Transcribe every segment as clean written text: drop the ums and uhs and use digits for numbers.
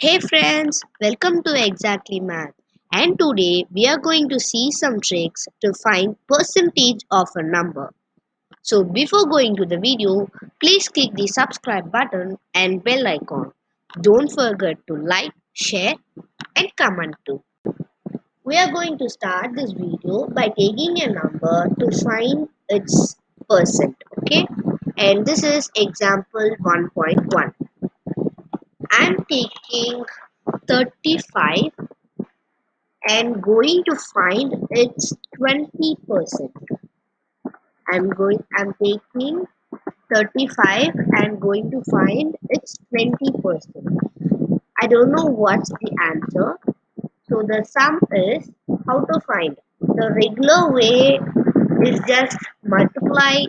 Hey friends, welcome to Exactly Math. And today we are going to see some tricks to find percentage of a number. So before going to the video, please click the subscribe button and bell icon. Don't forget to like, share and comment too. We are going to start this video by taking a number to find its percent, okay? And this is example 1.1. I'm taking 35 and going to find its 20%. I'm taking 35 and going to find its 20%. I don't know what's the answer. So the sum is how to find. The regular way is just multiply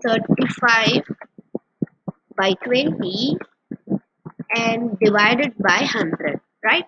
35 by 20 and divide it by 100, right?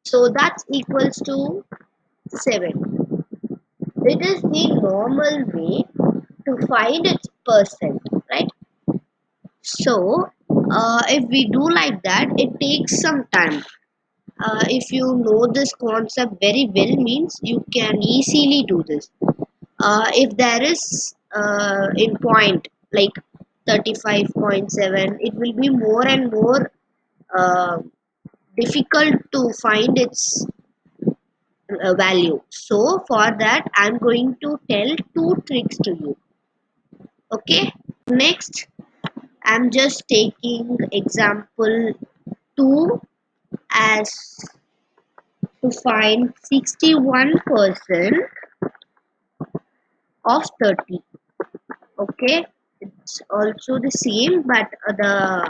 So that's equals to 7. It is the normal way to find its percent, right? So, if we do like that, it takes some time. If you know this concept very well, means you can easily do this. If there is in point like 35.7, it will be more and more uh, difficult to find its value. So, for that, I'm going to tell two tricks to you. Okay, next I'm just taking example 2 as to find 61% of 30. Okay, it's also the same, but the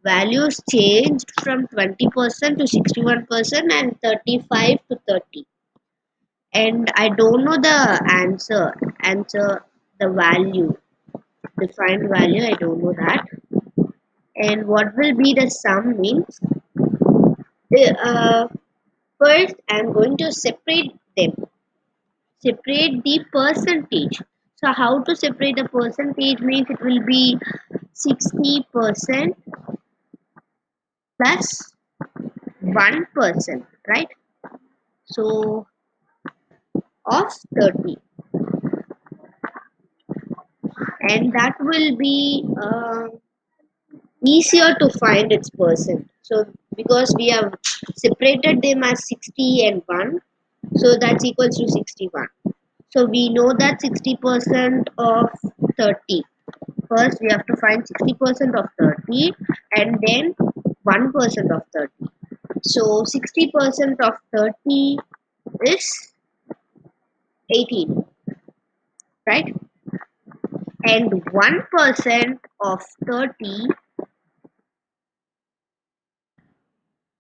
values changed from 20% to 61% and 35 to 30. And I don't know the answer the value, defined value, I don't know that. And what will be the sum means uh, first I'm going to separate them, separate the percentage. So how to separate the percentage means it will be 60% plus 1%, right? So of 30, and that will be easier to find its percent. So because we have separated them as 60 and 1, so that's equals to 61. So we know that 60% of 30. First, we have to find 60% of 30 and then 1% of 30. So 60% of 30 is 18, right? And 1% of 30,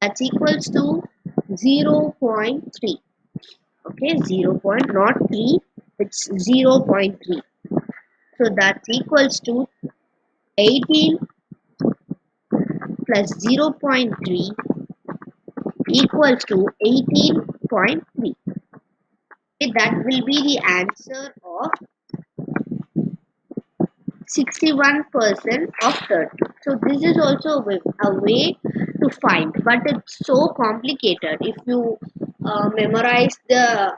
that's equals to 0.3. Okay, 0 point, not 3, it's 0.3. So that's equals to 18 plus 0.3 equals to 18.3. Okay, that will be the answer of 61% of 30. So this is also a way to find, but it's so complicated. If you memorize the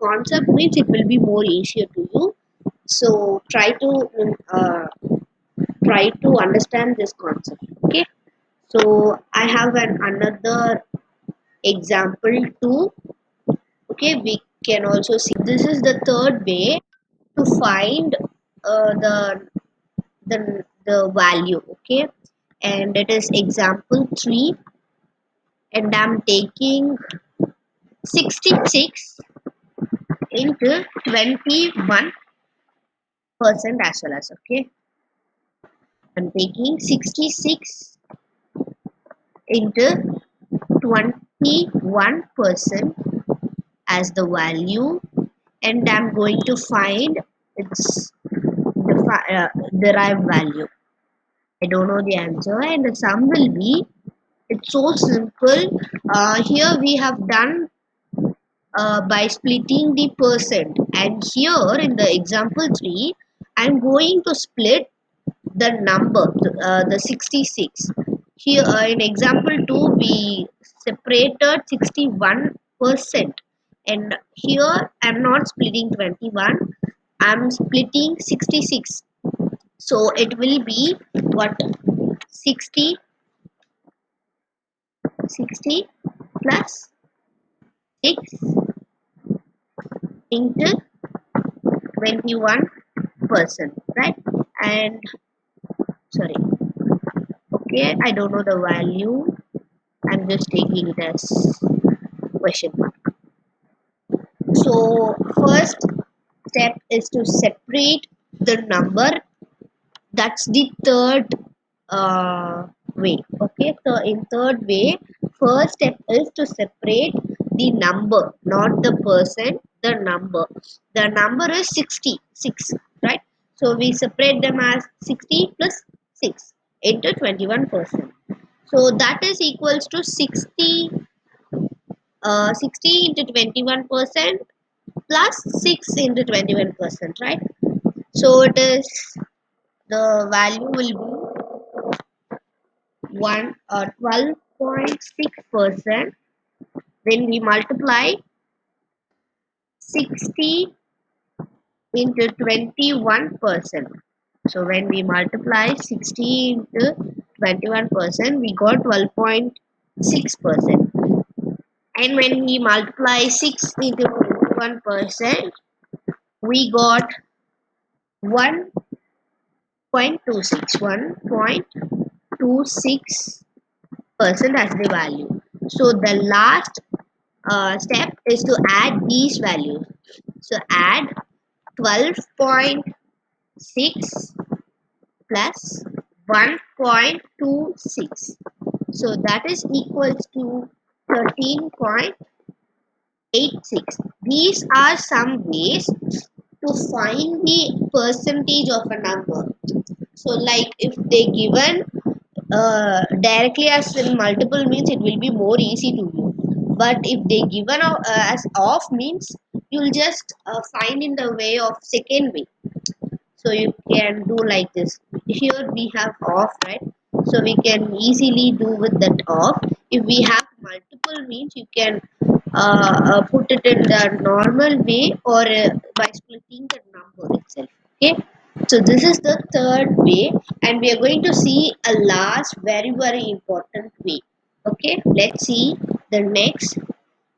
concept, means it will be more easier to you. So try to understand this concept. Okay. So I have another example too. Okay, we can also see this is the third way to find the value. Okay, and it is example 3, and I'm taking 66 into 21% as well as. Okay, I'm taking 66 into 21% as the value, and I'm going to find its derived value. I don't know the answer, and the sum will be. It's so simple. Here we have done by splitting the percent, and here in the example 3, I'm going to split the number, the 66. here in example 2 we separated 61%, and here I'm not splitting 21, I'm splitting 66. So it will be what, 60 60 plus 6 into 21%, right? And sorry, okay, I don't know the value, I'm just taking it as question mark. So first step is to separate the number. That's the third way. Okay, so in third way, first step is to separate the number, not the person, the number. The number is 66, right? So we separate them as 60 plus 6 into 21%. So that is equals to 60 into 21% plus 6 into 21%, right? So it is, the value will be 12.6%. When we multiply 60 into 21%. So when we multiply 60 into 21%, we got 12.6%. And when we multiply 6 into 21%, we got 1.26, 1.26% as the value. So the last step is to add these values. So add 12.6 plus 1.26. So that is equals to 13.86. These are some ways to find the percentage of a number. So like if they given directly as in multiple means, it will be more easy to do. But if they given as off means, you'll just find in the way of second way. So you can do like this. Here we have off, right? So we can easily do with that off. If we have multiple means, you can put it in the normal way, or by splitting the number itself. Okay. So this is the third way, and we are going to see a last very important way. Okay. Let's see the next.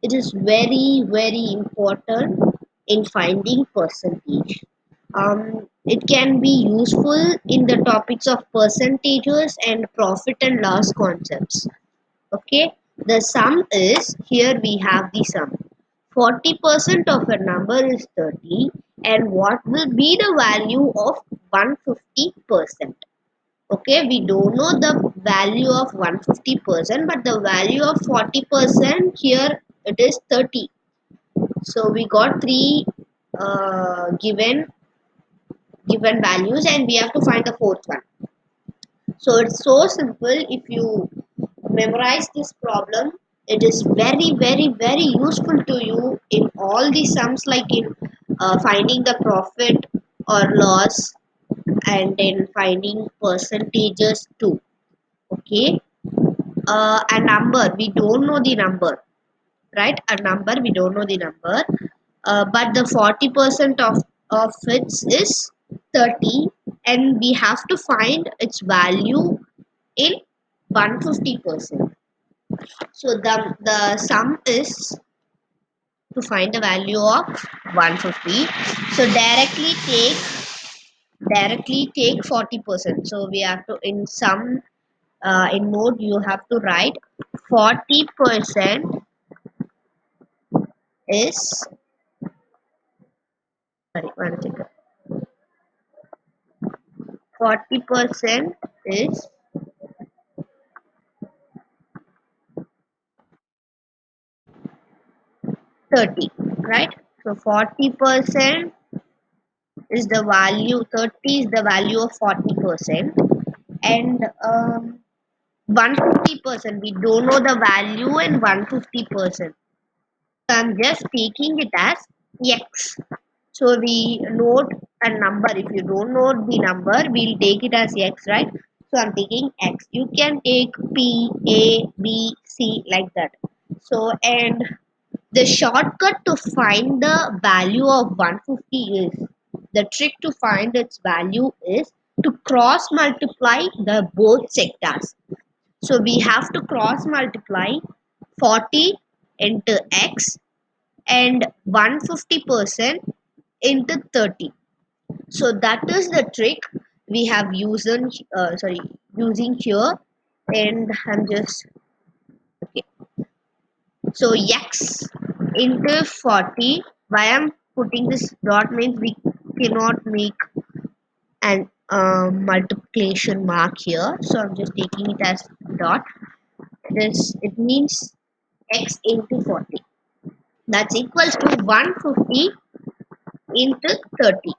It is very important in finding percentage. It can be useful in the topics of percentages and profit and loss concepts. Okay, the sum is, here we have the sum. 40% of a number is 30, and what will be the value of 150%? Okay, we don't know the value of 150%, but the value of 40%, here it is 30. So we got three given values, and we have to find the fourth one. So it's so simple. If you memorize this problem, it is very useful to you in all the sums, like in finding the profit or loss, and in finding percentages too. Okay, a number, we don't know the number, right? A number, we don't know the number, but the 40% of it is 30, and we have to find its value in 150%. So the sum is to find the value of 150. So directly take 40%. So we have to, in sum, in mode, you have to write 40% is, sorry, one second. 40% is 30, right? So 40% is the value, 30 is the value of 40%, and 150%, we don't know the value in 150%. So I'm just taking it as x. So we note a number. If you don't know the number, we'll take it as x, right? So I'm taking X. You can take P, A, B, C like that. So and the shortcut to find the value of 150 is, the trick to find its value is to cross multiply the both sectors. So we have to cross multiply 40 into X and 150% into 30. So that is the trick we have using here, and I'm just okay. So x into 40. Why I'm putting this dot means we cannot make an multiplication mark here. So I'm just taking it as dot. It means x into 40. That's equals to 150 into 30.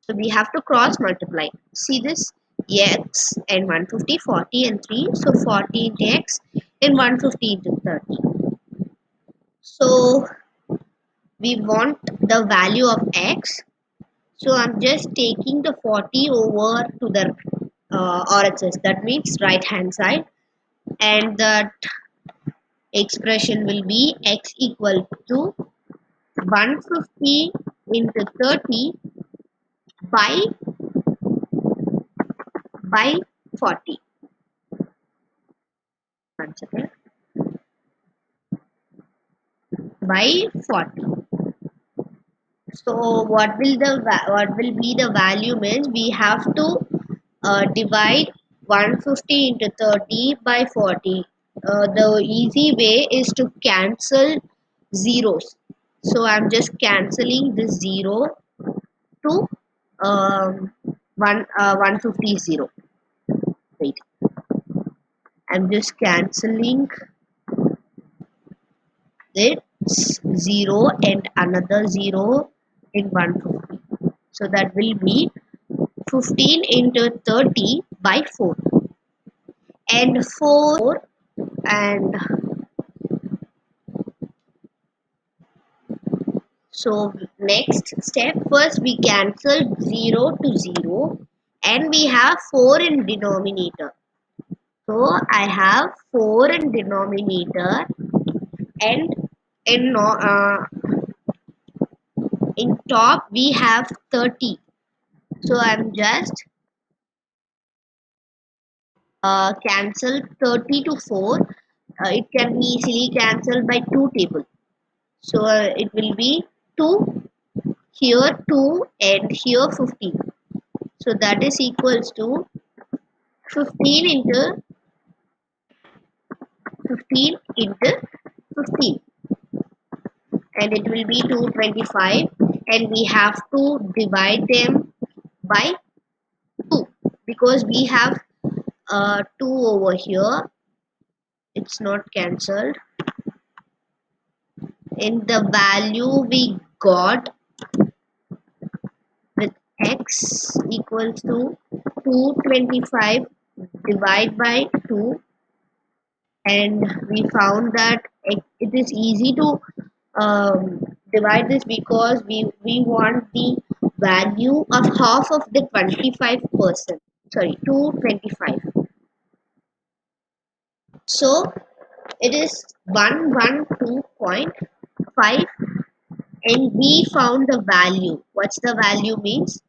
So we have to cross multiply. See this? X and 150, 40 and 3. So 40 into x and 150 into 30. So we want the value of x. So I'm just taking the 40 over to the RHS. That means right hand side. And that expression will be x equal to 150 into 30 by 40. One second. By 40. So what will be the value means we have to divide 150 into 30 by 40. The easy way is to cancel zeros. So I'm just cancelling this 0 to 150 0. Wait, I'm just cancelling this 0 and another 0 in 150. So that will be 15 into 30 by 4, and 4 and so next step, first we cancel 0 to 0 and we have 4 in denominator. So I have 4 in denominator, and in in top we have 30. So I'm just cancel 30 to 4. It can be easily cancelled by 2 table. So it will be 2, here 2 and here 15. So that is equals to 15 into 15 into 15, and it will be 225, and we have to divide them by 2 because we have 2 over here. It's not cancelled, and the value we got with x equals to 225 divided by 2, and we found that it is easy to divide this because we want the value of half of the 25%, sorry, 225. So it is 112.5, and we found the value. What's the value means?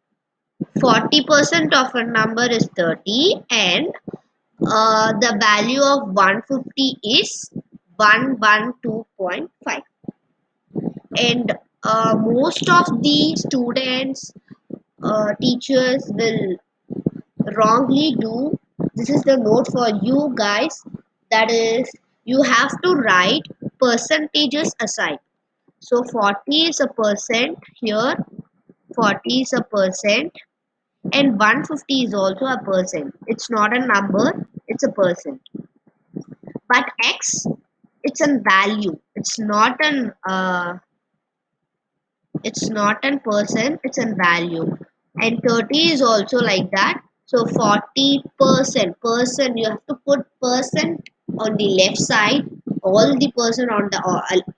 40% of a number is 30, and the value of 150 is 112.5. And most of the students, teachers will wrongly do. This is the note for you guys. That is, you have to write percentages aside. So 40 is a percent here, 40 is a percent, and 150 is also a percent. It's not a number, it's a percent. But x, it's a value. It's not an percent, it's a value. And 30 is also like that. So 40%, you have to put percent on the left side, all the percent on the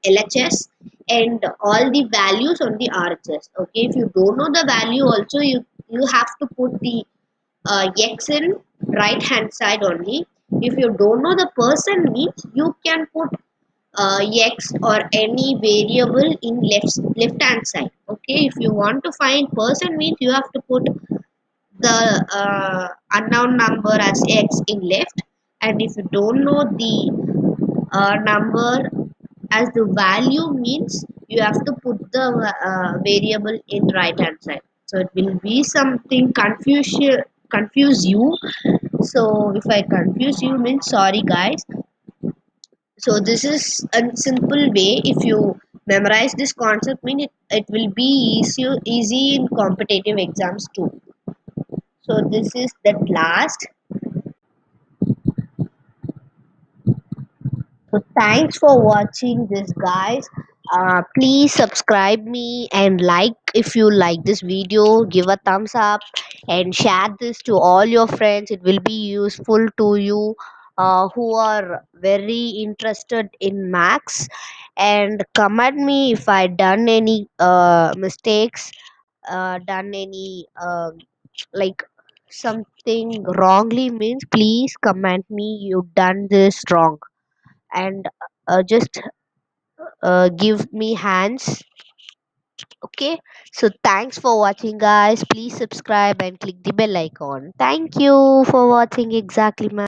LHS, and all the values on the RHS. Okay, if you don't know the value also, you have to put the x in right hand side only. If you don't know the person means, you can put x or any variable in left hand side. Okay, if you want to find person means, you have to put the unknown number as x in left, and if you don't know the number as the value means, you have to put the variable in right hand side. So it will be something confuse you. So if I confuse you means, sorry guys. So this is a simple way. If you memorize this concept mean, it will be easy in competitive exams too. So this is that last. So thanks for watching this, guys. Please subscribe me and like if you like this video. Give a thumbs up and share this to all your friends. It will be useful to you who are very interested in max. And comment me if I done any mistakes, done any like something wrongly means, please comment me you done this wrong, and just give me hands. Okay, so thanks for watching, guys. Please subscribe and click the bell icon. Thank you for watching. Exactly, man.